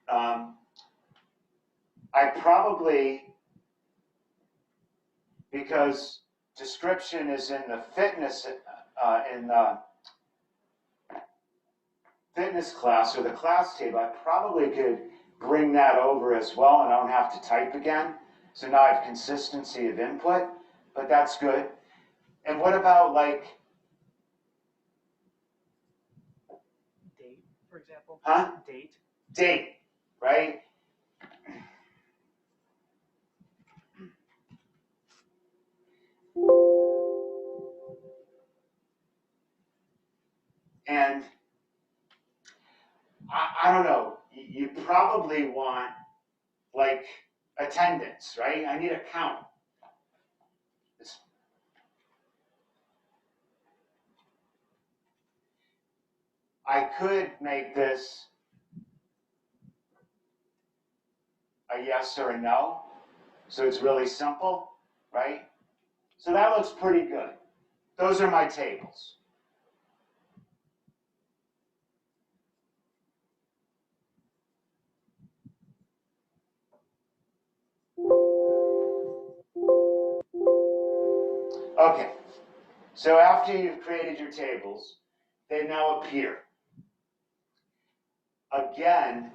I probably, because description is in the fitness class or the class table, I probably could bring that over as well, and I don't have to type again. So now I have consistency of input, but that's good. And what about like Date, for example. Huh? Date. Date, right? And I don't know, you probably want like attendance, right? I need a count. I could make this a yes or a no, so it's really simple, right? So that looks pretty good. Those are my tables. Okay, so after you've created your tables, they now appear. Again,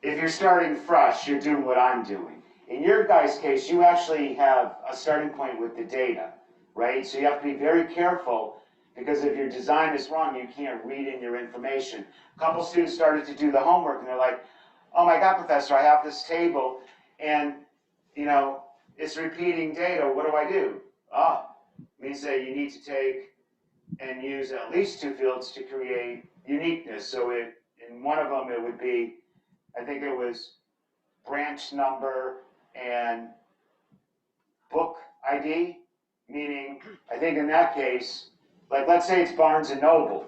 if you're starting fresh, you're doing what I'm doing. In your guys' case, you actually have a starting point with the data, right? So you have to be very careful, because if your design is wrong, you can't read in your information. A couple students started to do the homework, and they're like, oh my God, professor, I have this table, and, you know, it's repeating data. What do I do? Means that you need to take and use at least 2 fields to create uniqueness. So in one of them, it would be, I think it was branch number and book ID, meaning, I think in that case, like let's say it's Barnes & Noble.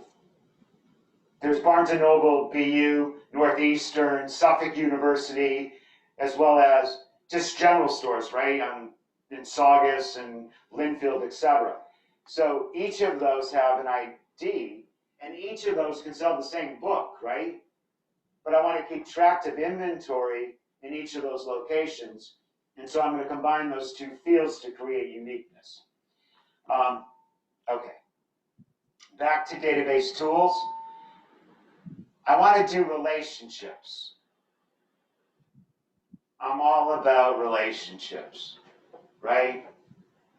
There's Barnes & Noble, BU, Northeastern, Suffolk University, as well as just general stores, right? In Saugus and Linfield, etc. So each of those have an ID, and each of those can sell the same book, right? But I want to keep track of inventory in each of those locations, and so I'm going to combine those 2 fields to create uniqueness. Okay, back to database tools. I want to do relationships. I'm all about relationships, right?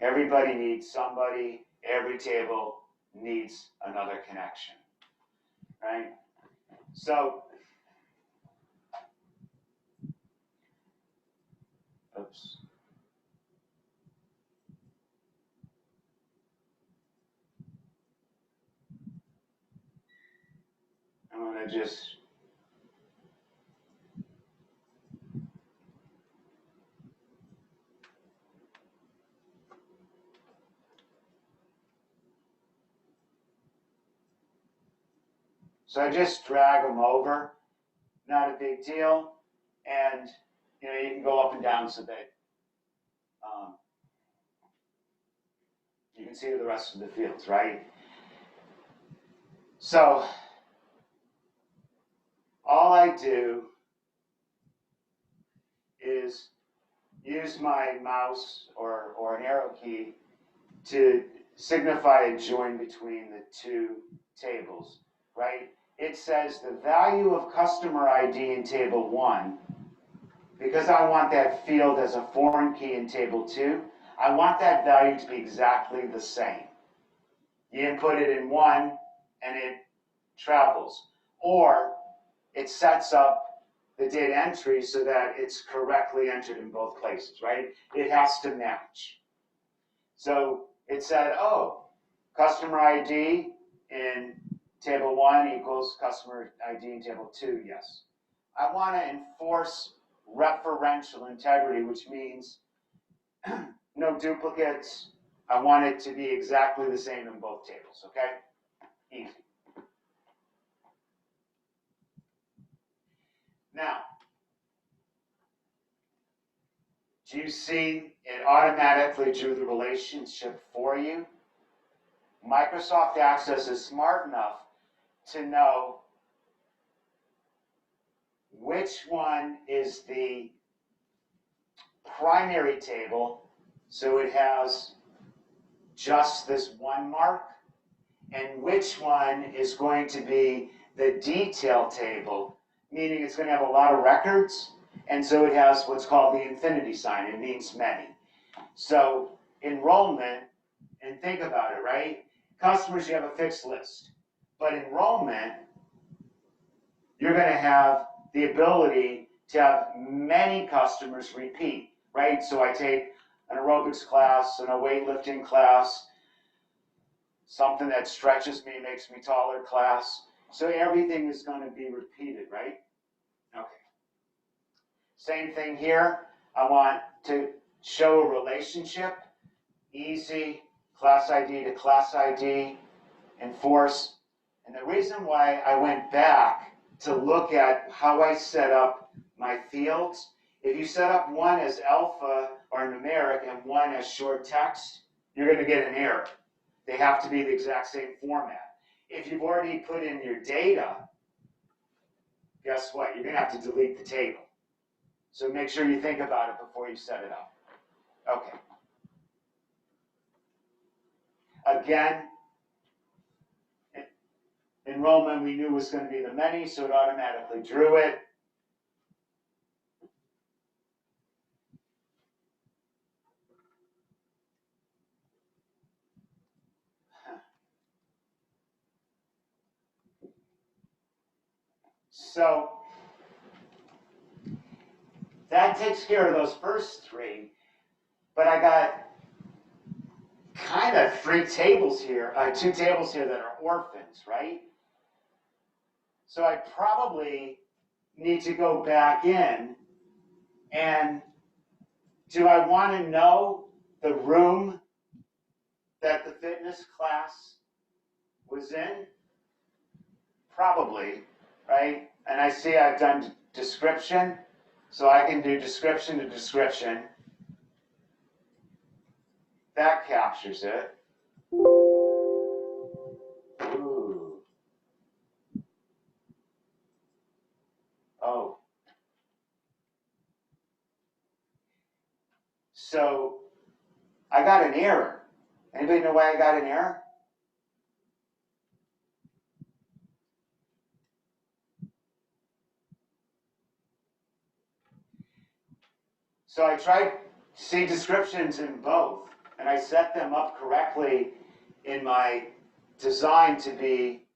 Everybody needs somebody. Every table needs another connection, right? So, oops. I'm going to just so I just drag them over, not a big deal, and you can go up and down so that you can see the rest of the fields, right? So all I do is use my mouse or an arrow key to signify a join between the 2 tables, right? It says the value of customer ID in table 1, because I want that field as a foreign key in table 2, I want that value to be exactly the same. You input it in 1 and it travels, or it sets up the data entry so that it's correctly entered in both places, right? It has to match. So it said, oh, customer ID in table 1 equals customer ID in table 2, yes. I want to enforce referential integrity, which means no duplicates. I want it to be exactly the same in both tables, okay? Easy. Now, do you see it automatically drew the relationship for you? Microsoft Access is smart enough to know which one is the primary table, so it has just this one mark, and which one is going to be the detail table, meaning it's going to have a lot of records, and so it has what's called the infinity sign. It means many. So enrollment, and think about it, right? Customers, you have a fixed list. But enrollment, you're going to have the ability to have many customers repeat, right? So I take an aerobics class, and a weightlifting class, something that stretches me, makes me taller class. So everything is going to be repeated, right? Okay. Same thing here. I want to show a relationship. Easy, class ID to class ID, enforce. And the reason why I went back to look at how I set up my fields, if you set up one as alpha or numeric and one as short text, you're going to get an error. They have to be the exact same format. If you've already put in your data, guess what? You're going to have to delete the table. So make sure you think about it before you set it up. Okay. Again, enrollment we knew was going to be the many, so it automatically drew it. So that takes care of those first 3, but I got kind of two tables here that are orphans, right? So I probably need to go back in, and do I want to know the room that the fitness class was in? Probably, right? And I see I've done description, so I can do description to description. That captures it. Ooh. Oh. So I got an error. Anybody know why I got an error? So I tried to see descriptions in both, and I set them up correctly in my design to be,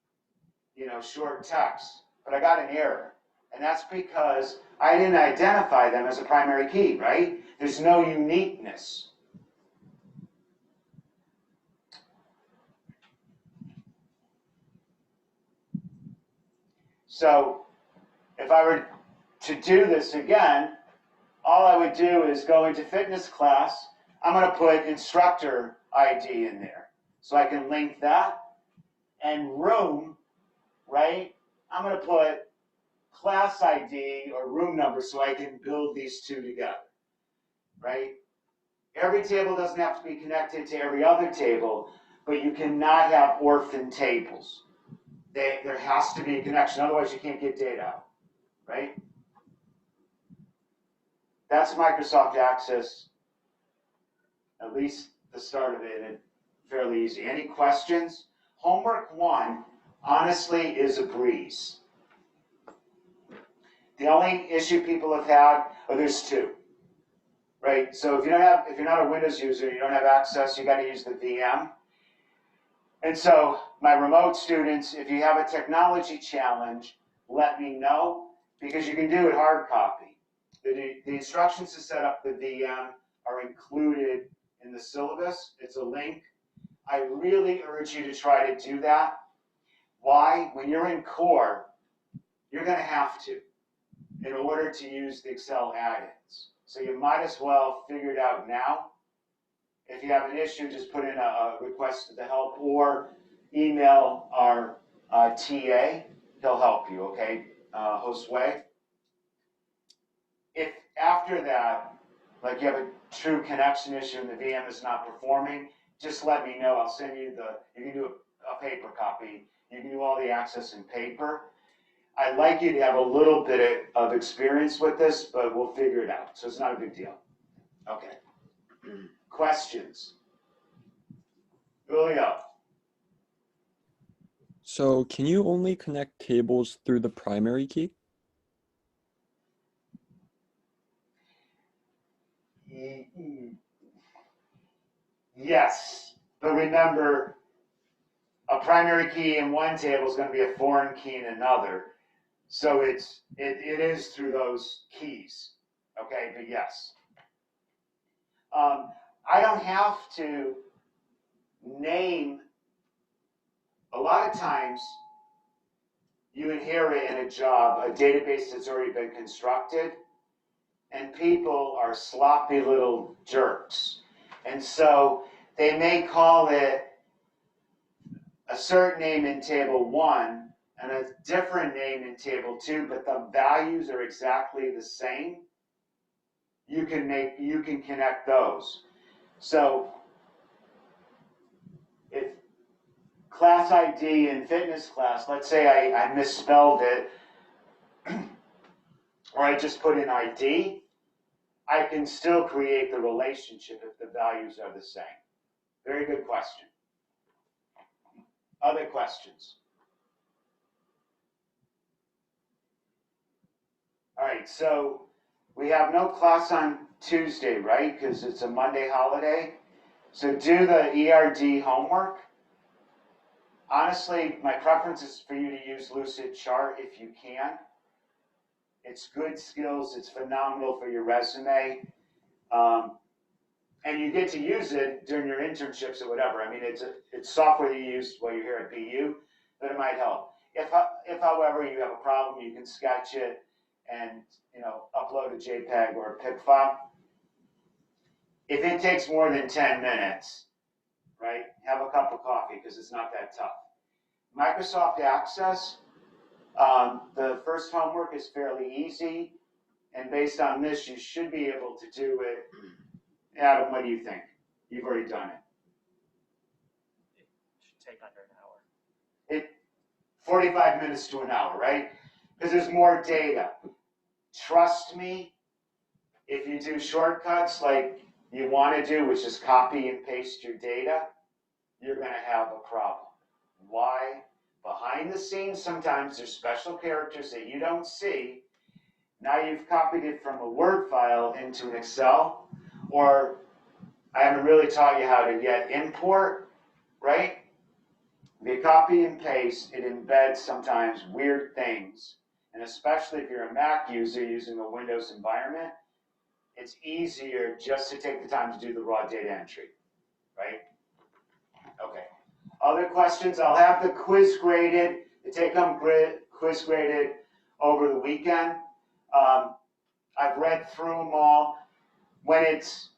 short text, but I got an error. And that's because I didn't identify them as a primary key, right? There's no uniqueness. So if I were to do this again, all I would do is go into fitness class. I'm going to put instructor ID in there. So I can link that. And room, right? I'm going to put class ID or room number so I can build these two together, right? Every table doesn't have to be connected to every other table, but you cannot have orphan tables. There has to be a connection, otherwise you can't get data out, right? That's Microsoft Access, at least the start of it, and fairly easy. Any questions? Homework 1, honestly, is a breeze. The only issue people have had, there's 2, right? So if you're not a Windows user, you don't have access, you got to use the VM. And so my remote students, if you have a technology challenge, let me know, because you can do it hard copy. The instructions to set up the VM are included in the syllabus. It's a link. I really urge you to try to do that. Why? When you're in core, you're going to have to, in order to use the Excel add-ins. So you might as well figure it out now. If you have an issue, just put in a request to help or email our TA. He'll help you, okay? Josue. If after that, like you have a true connection issue and the VM is not performing, just let me know. I'll send you you can do a paper copy. You can do all the access in paper. I'd like you to have a little bit of experience with this, but we'll figure it out. So it's not a big deal. Okay. Questions? Julio. So can you only connect tables through the primary key? Yes, but remember, a primary key in one table is going to be a foreign key in another. So it is through those keys. Okay, but yes. I don't have to name. A lot of times, you inherit in a job a database that's already been constructed, and people are sloppy little jerks. And so they may call it a certain name in table 1 and a different name in table 2, but the values are exactly the same. You can connect those. So if class ID in fitness class, let's say I misspelled it, or I just put in ID, I can still create the relationship if the values are the same. Very good question. Other questions? All right, so we have no class on Tuesday, right? Because it's a Monday holiday. So do the ERD homework. Honestly, my preference is for you to use Lucid Chart if you can. It's good skills. It's phenomenal for your resume. And you get to use it during your internships or whatever. I mean, it's software you use while you're here at BU, but it might help. If however, you have a problem, you can sketch it and, you know, upload a JPEG or a PIC file. If it takes more than 10 minutes, right, have a cup of coffee because it's not that tough. Microsoft Access, the first homework is fairly easy, and based on this, you should be able to do it. Adam, what do you think? You've already done it. It should take under an hour. 45 minutes to an hour, right? Because there's more data. Trust me, if you do shortcuts like you want to do, which is copy and paste your data, you're going to have a problem. Why? Behind the scenes, sometimes there's special characters that you don't see. Now you've copied it from a Word file into an Excel, or I haven't really taught you how to yet import, right? If you copy and paste, it embeds sometimes weird things. And especially if you're a Mac user using a Windows environment, it's easier just to take the time to do the raw data entry, right? Okay. Other questions? I'll have the quiz graded, the take-home quiz graded over the weekend. I've read through them all. When it's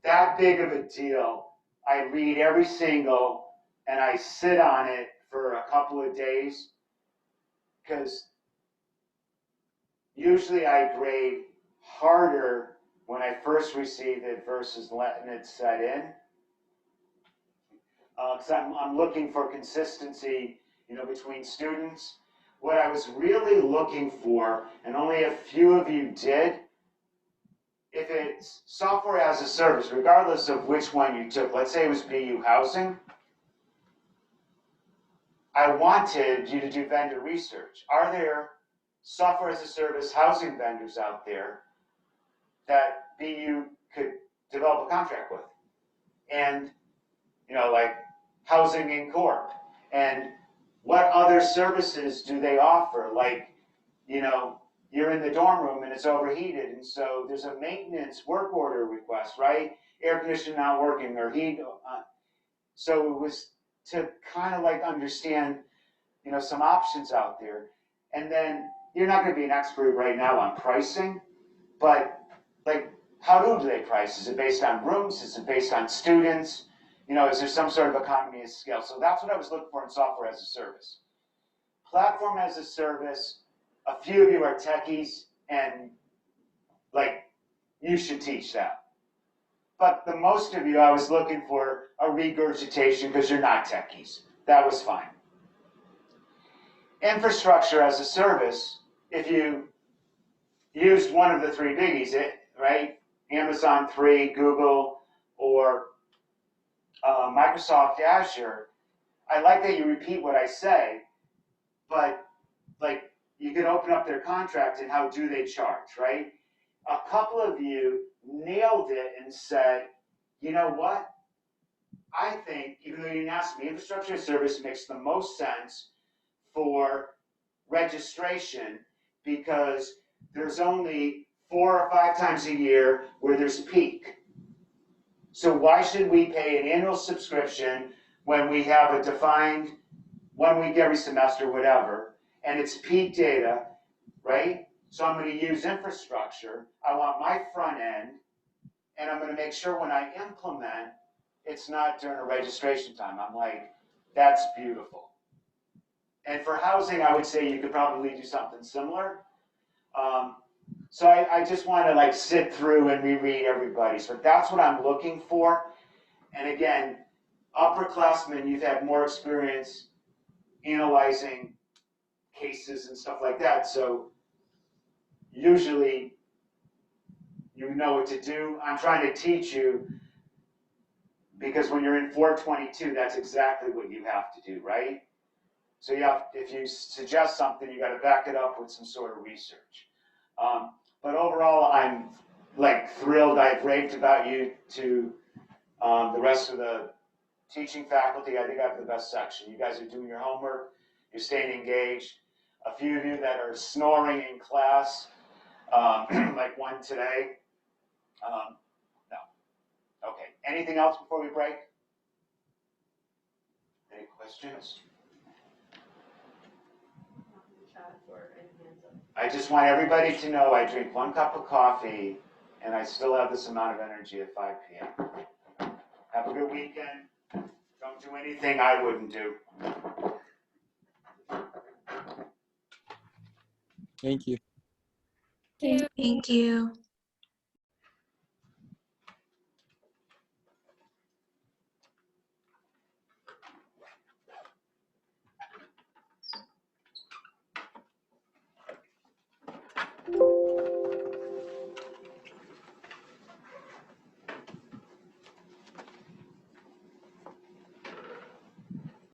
that big of a deal, I read every single and I sit on it for a couple of days because usually I grade harder when I first receive it versus letting it set in. Because I'm looking for consistency, you know, between students. What I was really looking for, and only a few of you did, if it's software as a service, regardless of which one you took, let's say it was BU Housing, I wanted you to do vendor research. Are there software as a service housing vendors out there that BU could develop a contract with? And, you know, like Housing in Corp. And what other services do they offer? Like, you know, you're in the dorm room and it's overheated, and so there's a maintenance work order request, right? Air conditioning not working or heat. So it was to kind of like understand, you know, some options out there. And then you're not going to be an expert right now on pricing, but like, how do they price? Is it based on rooms? Is it based on students? You know, is there some sort of economy of scale? So that's what I was looking for in software as a service. Platform as a service, a few of you are techies, and like, you should teach that. But the most of you, I was looking for a regurgitation because you're not techies. That was fine. Infrastructure as a service, if you used one of the three biggies, right? Amazon 3, Google, or Microsoft Azure, I like that you repeat what I say, but like, you can open up their contract and how do they charge, right? A couple of you nailed it and said, you know what? I think, even though you didn't ask me, infrastructure as a service makes the most sense for registration because there's only 4 or 5 times a year where there's peak. So why should we pay an annual subscription when we have a defined 1 week every semester, whatever, and it's peak data, right? So I'm going to use infrastructure. I want my front end, and I'm going to make sure when I implement, it's not during a registration time. I'm like, that's beautiful. And for housing, I would say you could probably do something similar. So I just want to like sit through and reread everybody's, but that's what I'm looking for. And again, upperclassmen, you've had more experience analyzing cases and stuff like that. So usually you know what to do. I'm trying to teach you because when you're in 422, that's exactly what you have to do, right? So you have, if you suggest something, you got to back it up with some sort of research. But overall, I'm like thrilled. I've raved about you to the rest of the teaching faculty. I think I have the best section. You guys are doing your homework. You're staying engaged. A few of you that are snoring in class, like one today. Okay, anything else before we break? Any questions? Not in the chat or any hands up. I just want everybody to know I drink 1 cup of coffee and I still have this amount of energy at 5 p.m. Have a good weekend. Don't do anything I wouldn't do. Thank you. Thank you. Thank you.